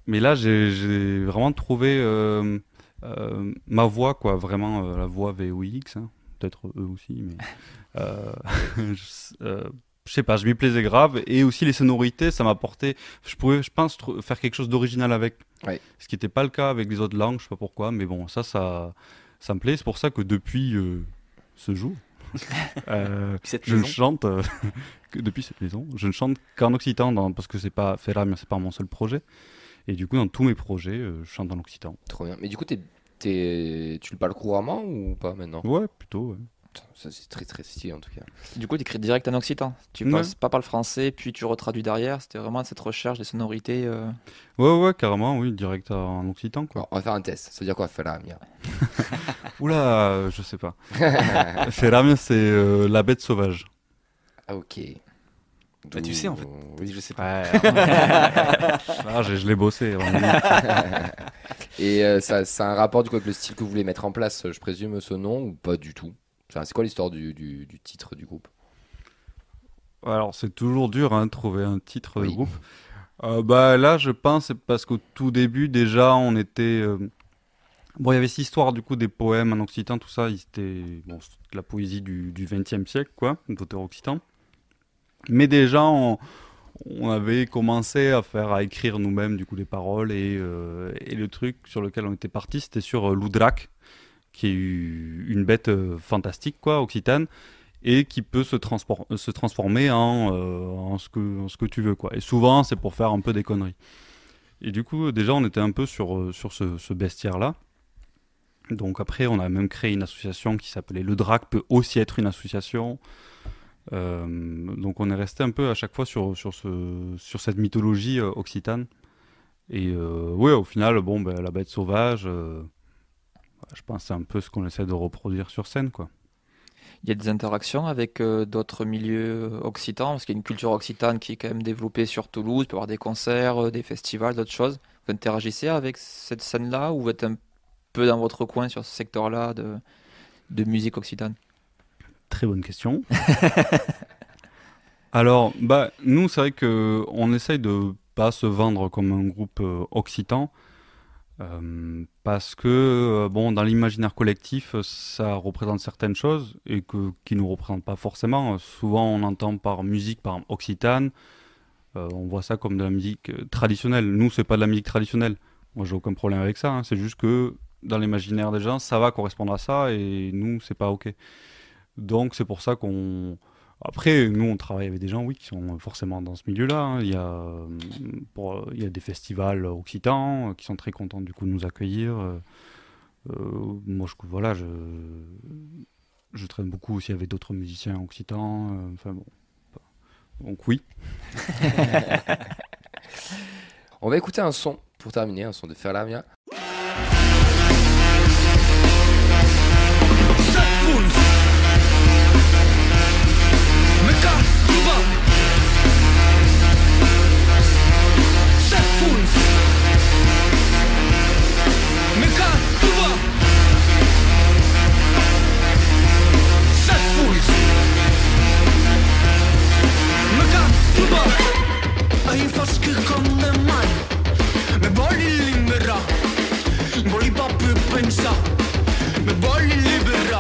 Mais là, j'ai vraiment trouvé ma voix, quoi. Vraiment, la voix VOX, hein. Peut-être eux aussi, mais... je sais pas, je m'y plaisais grave. Et aussi, les sonorités, ça m'apportait... Je pouvais, je pense, faire quelque chose d'original avec. Ouais. Ce qui n'était pas le cas avec les autres langues, je sais pas pourquoi. Mais bon, ça me plaît. C'est pour ça que depuis ce jour... je ne chante depuis cette maison, je ne chante qu'en occitan parce que c'est pas mon seul projet. Et du coup, dans tous mes projets, je chante en occitan. Trop bien. Mais du coup, tu le parles couramment ou pas maintenant ? Ouais, plutôt. Ouais. Ça, c'est très très stylé en tout cas. Du coup, tu écris direct en occitan. Tu passes pas par le français, puis tu retraduis derrière. C'était vraiment cette recherche des sonorités. Ouais, carrément, oui, direct en occitan, quoi. Alors, on va faire un test. Ça veut dire quoi, Ferramia ? Oula, je sais pas. Ferramia, c'est la bête sauvage. Ah, ok. Bah, tu sais, en fait. Oui, je sais pas. Ouais. Ah, je l'ai bossé. Et ça a un rapport du coup avec le style que vous voulez mettre en place, je présume, ce nom, ou pas du tout ? Enfin, c'est quoi l'histoire du titre du groupe ? Alors, c'est toujours dur, hein, de trouver un titre de groupe. Bah là, je pense, c'est parce qu'au tout début, déjà, on était. Bon, il y avait cette histoire du coup des poèmes en occitan, tout ça. C'était bon, c'était de la poésie du XXe siècle, quoi, d'auteurs occitans. Mais déjà, on avait commencé à écrire nous-mêmes du coup les paroles et le truc sur lequel on était parti, c'était sur l'Oudrac, qui est une bête fantastique, quoi, occitane, et qui peut se transformer en ce que tu veux, quoi. Et souvent, c'est pour faire un peu des conneries. Et du coup, déjà, on était un peu sur ce bestiaire-là. Donc après, on a même créé une association qui s'appelait Le Drac peut aussi être une association. Donc on est resté un peu à chaque fois sur cette mythologie occitane. Et ouais, au final, bon, ben, la bête sauvage, je pense que c'est un peu ce qu'on essaie de reproduire sur scène, quoi. Il y a des interactions avec d'autres milieux occitans, parce qu'il y a une culture occitane qui est quand même développée sur Toulouse, il peut y avoir des concerts, des festivals, d'autres choses. Vous interagissez avec cette scène-là ou vous êtes un peu dans votre coin sur ce secteur-là de musique occitane? Très bonne question. Alors, bah, nous, c'est vrai qu'on essaye de pas se vendre comme un groupe occitan, parce que, bon, dans l'imaginaire collectif, ça représente certaines choses qui ne nous représentent pas forcément. Souvent, on entend par musique, par exemple, occitane, on voit ça comme de la musique traditionnelle. Nous, c'est pas de la musique traditionnelle. Moi, j'ai aucun problème avec ça, hein. C'est juste que dans l'imaginaire des gens, ça va correspondre à ça, et nous, c'est pas OK. Donc c'est pour ça qu'on... Après, nous, on travaille avec des gens, oui, qui sont forcément dans ce milieu-là, hein. Il y a des festivals occitans qui sont très contents du coup de nous accueillir. Moi, voilà, je traîne beaucoup aussi avec d'autres musiciens occitans. Enfin bon, donc oui. On va écouter un son pour terminer, un son de Ferlamia. Me voglio libera.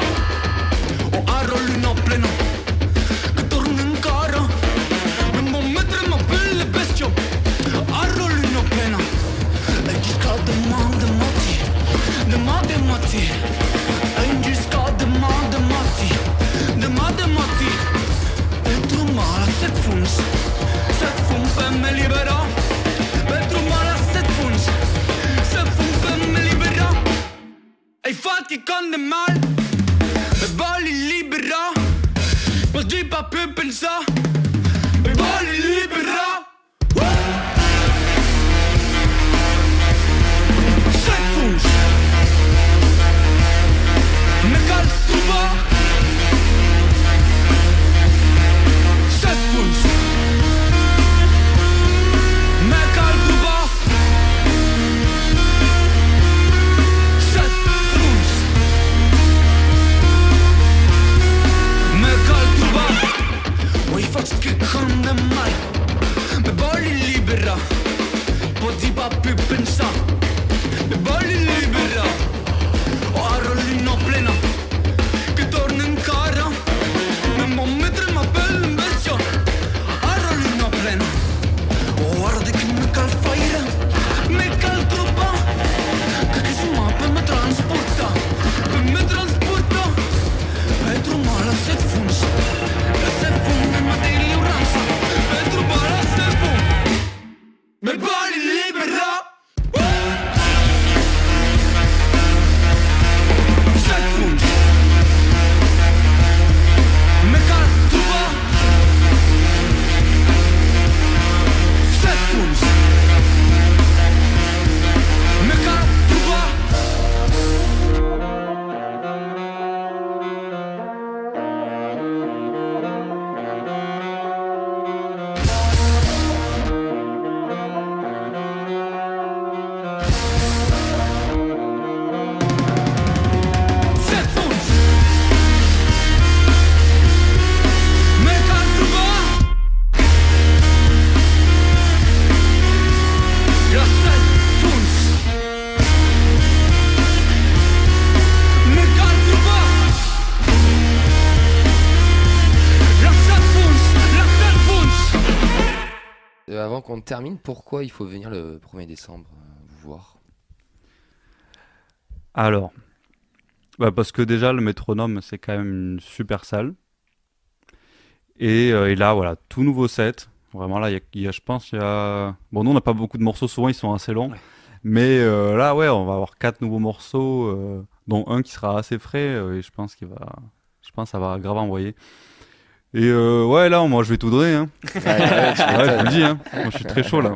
on termine, pourquoi il faut venir le 1er décembre vous voir? Alors, parce que déjà, le Métronome, c'est quand même une super salle. Et là, voilà, tout nouveau set. Vraiment, là, je pense, il y a... Bon, nous, on n'a pas beaucoup de morceaux, souvent, ils sont assez longs. Ouais. Mais là, ouais, on va avoir 4 nouveaux morceaux, dont un qui sera assez frais. Et je pense que ça va grave envoyer. Et ouais, là, moi, je vais tout donner. Hein. Ouais, Je vous le dis, hein. Moi, je suis très chaud, là.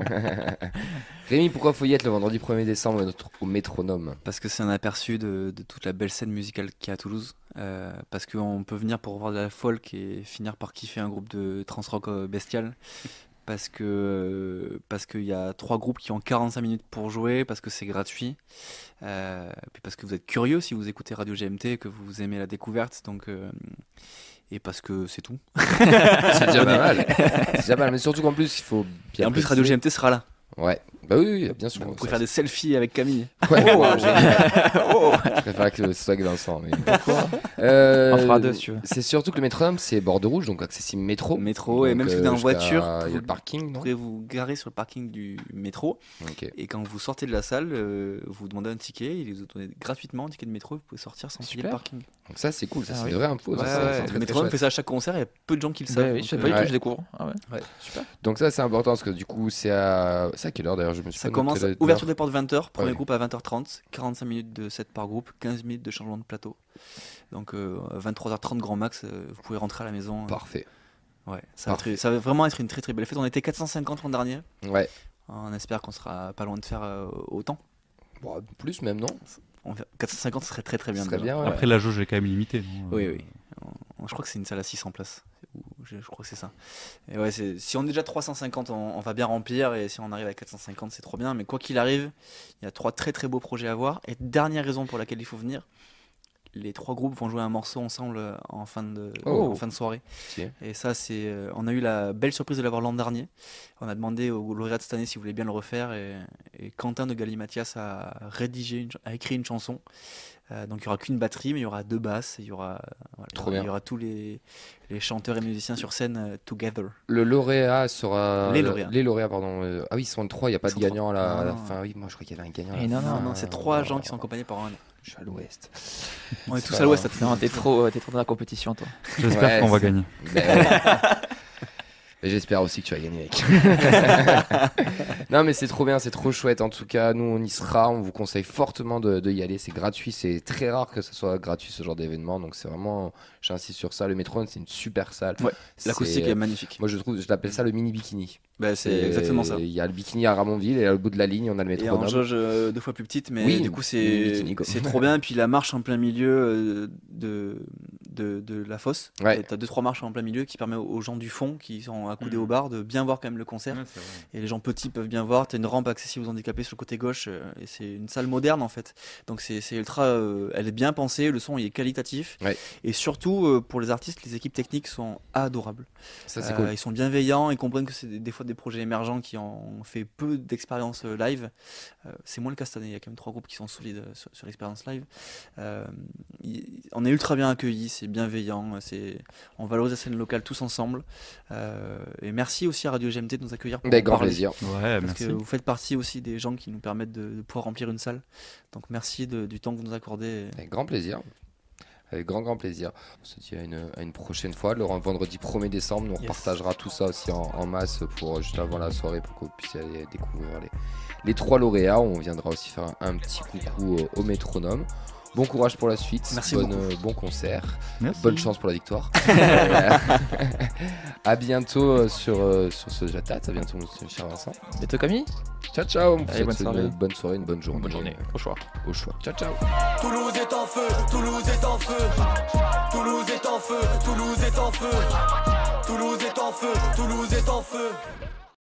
Rémi, pourquoi faut y être le vendredi 1er décembre au Métronome? Parce que c'est un aperçu de toute la belle scène musicale qu'il y a à Toulouse. Parce qu'on peut venir pour voir de la folk et finir par kiffer un groupe de trans-rock bestial. Parce qu'il y a 3 groupes qui ont 45 minutes pour jouer, parce que c'est gratuit. Puis parce que vous êtes curieux si vous écoutez Radio GMT, que vous aimez la découverte. Donc, et parce que c'est tout. C'est déjà pas mal. C'est déjà pas mal, mais surtout qu'en plus, il faut bien. Et en plus, Radio GMT sera là. Ouais, bah oui, bien sûr. Vous pouvez faire des selfies avec Camille. Ouais, wow, je préfère que ce soit avec Vincent. Mais pourquoi On fera 2 si tu veux. C'est surtout que le Métronome, c'est bord de rouge, donc accessible métro. Métro, et Donc, même si vous êtes en jusqu'à- voiture, il y a vous le parking, non? pouvez vous garer sur le parking du métro. Ok. Et quand vous sortez de la salle, vous demandez un ticket, il vous donne gratuitement un ticket de métro, vous pouvez sortir sans payer le Super. parking. Donc ça, c'est cool, ça, Ah c'est oui. une vraie info. ça, Ouais, c'est ouais, très, le très métro chouette. fait ça à chaque concert, il y a peu de gens qui le savent. Bah oui, donc, je sais pas du ouais. tout, je découvre. Ah ouais. ouais. Super. Donc ça, c'est important parce que du coup, c'est à quelle heure d'ailleurs? Je me suis Ça pas commence, noté ouverture des portes 20h, premier Ouais. groupe à 20h30, 45 minutes de set par groupe, 15 minutes de changement de plateau. Donc 23h30 grand max, vous pouvez rentrer à la maison. Parfait. Ouais, ça va vraiment être une très très belle fête. On était 450 l'an dernier. Ouais. On espère qu'on sera pas loin de faire autant. Bon, plus même, non? 450 ce serait très très bien. Ce serait déjà. bien, ouais. Après, la jauge est quand même limitée. non Oui, oui. Je crois que c'est une salle à 600 places. Je crois que c'est ça. Et ouais, si on est déjà 350, on va bien remplir. Et si on arrive à 450, c'est trop bien. Mais quoi qu'il arrive, il y a 3 très très beaux projets à voir. Et dernière raison pour laquelle il faut venir, les 3 groupes vont jouer un morceau ensemble en fin de soirée. Si. Et ça, on a eu la belle surprise de l'avoir l'an dernier. On a demandé au lauréat de cette année s'il voulait bien le refaire. Et Quentin de Galimatias a écrit une chanson. Donc il n'y aura qu'une batterie, mais il y aura 2 basses. Il y aura, Trop bien. il y aura tous les chanteurs et musiciens sur scène together. Le lauréat sera. Les lauréats. Les lauréats, pardon. Ah oui, ils sont 3, il n'y a pas Ils de sont gagnant à la Non. fin. Oui, moi je crois qu'il y avait un gagnant. à Et la non, fin. Non, c'est 3 gens qui sont accompagnés par un. Je suis à l'ouest. On est C'est tous pas à l'ouest. grave. Non, t'es trop dans la compétition, toi. J'espère Ouais, qu'on va c'est- gagner. Mais j'espère aussi que tu vas gagner, mec. Non, mais c'est trop bien, c'est trop chouette. En tout cas, nous, on y sera. On vous conseille fortement de y aller. C'est gratuit. C'est très rare que ce soit gratuit, ce genre d'événement. Donc, c'est vraiment, j'insiste sur ça. Le Métronome, c'est une super salle. Ouais, C'est- l'acoustique est magnifique. Moi, je l'appelle ça le mini bikini. Bah, c'est exactement ça. Il y a le bikini à Ramonville et au bout de la ligne, on a le Et en Métronome. jauge 2 fois plus petite, mais Oui, du coup mini bikini, quoi. c'est trop bien. Et puis la marche en plein milieu de la fosse. Ouais. T'as 2-3 marches en plein milieu qui permet aux gens du fond qui sont accoudés au bar de bien voir quand même le concert. Et les gens petits peuvent bien voir. T'as une rampe accessible aux handicapés sur le côté gauche. Et c'est une salle moderne en fait. Donc c'est ultra. Elle est bien pensée. Le son il est qualitatif. Ouais. Et surtout pour les artistes, les équipes techniques sont adorables. Ça, c'est cool. Ils sont bienveillants, ils comprennent que c'est des fois des projets émergents qui ont fait peu d'expérience live. C'est moins le cas cette année, il y a quand même 3 groupes qui sont solides sur l'expérience live. On est ultra bien accueillis, c'est bienveillant, on valorise la scène locale tous ensemble. Et merci aussi à Radio GMT de nous accueillir pour Avec en grand parler. plaisir. Ouais, Parce merci. que vous faites partie aussi des gens qui nous permettent de pouvoir remplir une salle. Donc merci du temps que vous nous accordez. Avec grand plaisir. Avec grand plaisir. On se dit à une prochaine fois. Le vendredi 1er décembre, nous on Yes. partagera tout ça aussi en masse pour juste avant la soirée pour que vous puissiez aller découvrir les 3 lauréats. On viendra aussi faire un petit coucou au Métronome. Bon courage pour la suite. Merci Bon concert. Merci. Bonne chance pour la victoire. À bientôt sur ce Jatat. À bientôt, mon cher Vincent. Et toi, Camille? Ciao, ciao. On vous Allez, souhaite bonne soirée. une bonne soirée, une bonne journée. Bonne journée. Au choix. Au choix. Ciao, ciao. Toulouse est en feu, Toulouse est en feu. Toulouse est en feu, Toulouse est en feu. Toulouse est en feu, Toulouse est en feu.